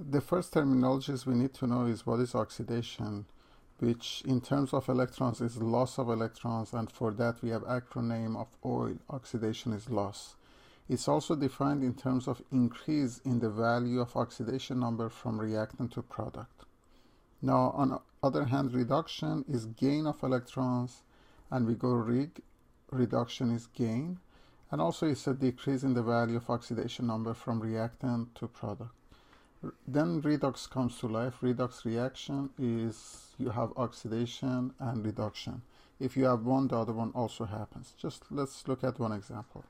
The first terminologies we need to know is what is oxidation, which in terms of electrons is loss of electrons, and for that we have acronym of oil. Oxidation is loss. It's also defined in terms of increase in the value of oxidation number from reactant to product. Now, on the other hand, reduction is gain of electrons, and we go reduction is gain, and also it's a decrease in the value of oxidation number from reactant to product. Then redox comes to life. Redox reaction is you have oxidation and reduction. If you have one, the other one also happens. Just let's look at one example.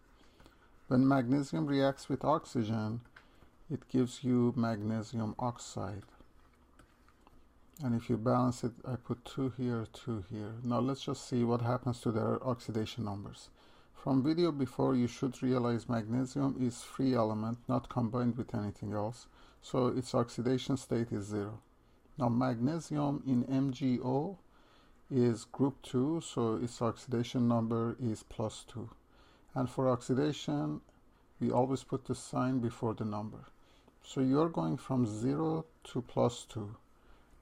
When magnesium reacts with oxygen, it gives you magnesium oxide. And if you balance it, I put 2 here, 2 here. Now let's just see what happens to their oxidation numbers. From video before, you should realize magnesium is free element, not combined with anything else. So its oxidation state is 0. Now magnesium in MgO is group 2, so its oxidation number is +2. And for oxidation, we always put the sign before the number. So you're going from 0 to +2.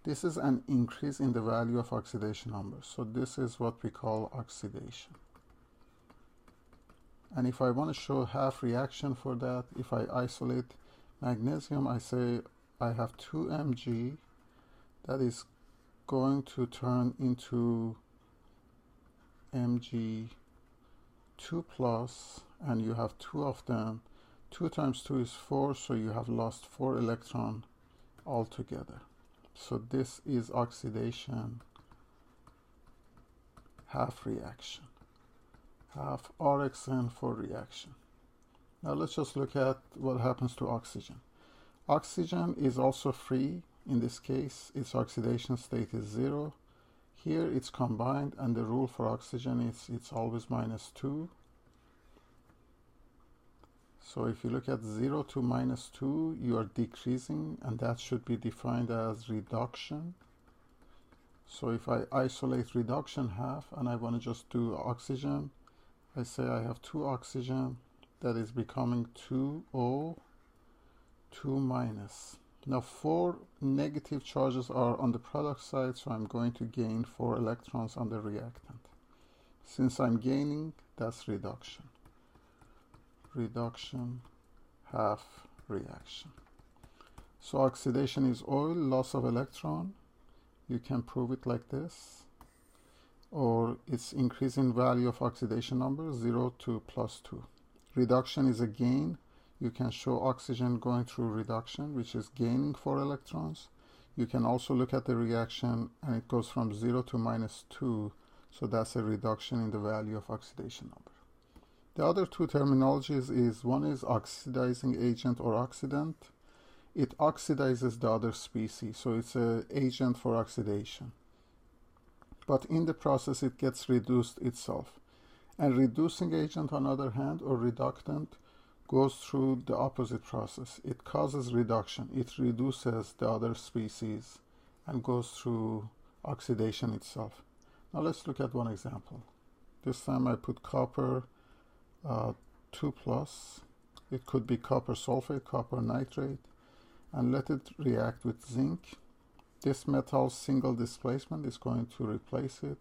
This is an increase in the value of oxidation number. So this is what we call oxidation. And if I want to show half reaction for that, if I isolate magnesium, I say I have 2 Mg that is going to turn into Mg2+, and you have 2 of them. 2 times 2 is 4, so you have lost 4 electrons altogether. So this is oxidation, half reaction, half RXN for reaction. Now let's just look at what happens to oxygen. Oxygen is also free. In this case, its oxidation state is 0. Here it's combined, and the rule for oxygen is it's always -2. So if you look at 0 to -2, you are decreasing, and that should be defined as reduction. So if I isolate reduction half and I want to just do oxygen, I say I have 2 oxygen that is becoming 2O, 2-. Now 4 negative charges are on the product side, so I'm going to gain 4 electrons on the reactant. Since I'm gaining, that's reduction. Reduction, half reaction. So oxidation is oil, loss of electron. You can prove it like this. Or it's increase in value of oxidation number, 0 to +2. Reduction is a gain. You can show oxygen going through reduction, which is gaining 4 electrons. You can also look at the reaction, and it goes from 0 to -2, so that's a reduction in the value of oxidation number. The other 2 terminologies is, one is oxidizing agent or oxidant. It oxidizes the other species, so it's an agent for oxidation. But in the process, it gets reduced itself. And reducing agent, on the other hand, or reductant, goes through the opposite process. It causes reduction. It reduces the other species and goes through oxidation itself. Now let's look at one example. This time I put copper 2+. It could be copper sulfate, copper nitrate, and let it react with zinc. This metal single displacement is going to replace it.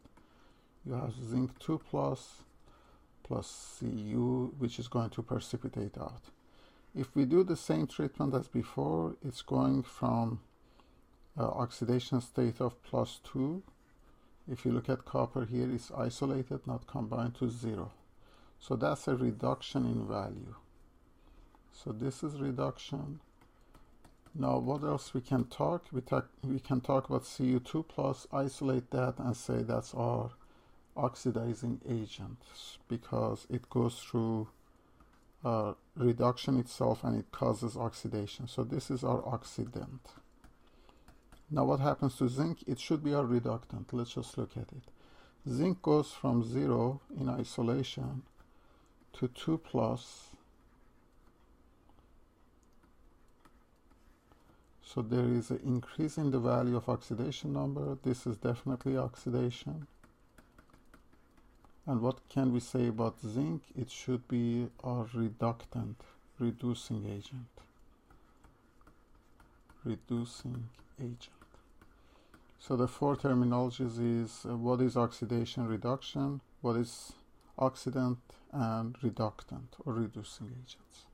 You have zinc 2+ plus Cu, which is going to precipitate out. If we do the same treatment as before, it's going from oxidation state of +2. If you look at copper here, it's isolated, not combined, to 0. So that's a reduction in value. So this is reduction. Now what else we can talk? We can talk about Cu2+, isolate that and say that's our oxidizing agent, because it goes through reduction itself and it causes oxidation. So this is our oxidant. Now what happens to zinc? It should be our reductant. Let's just look at it. Zinc goes from 0 in isolation to 2+. So there is an increase in the value of oxidation number. This is definitely oxidation. And what can we say about zinc? It should be our reductant, reducing agent. reducing agent. So the four terminologies is what is oxidation reduction, what is oxidant, and reductant or reducing agents.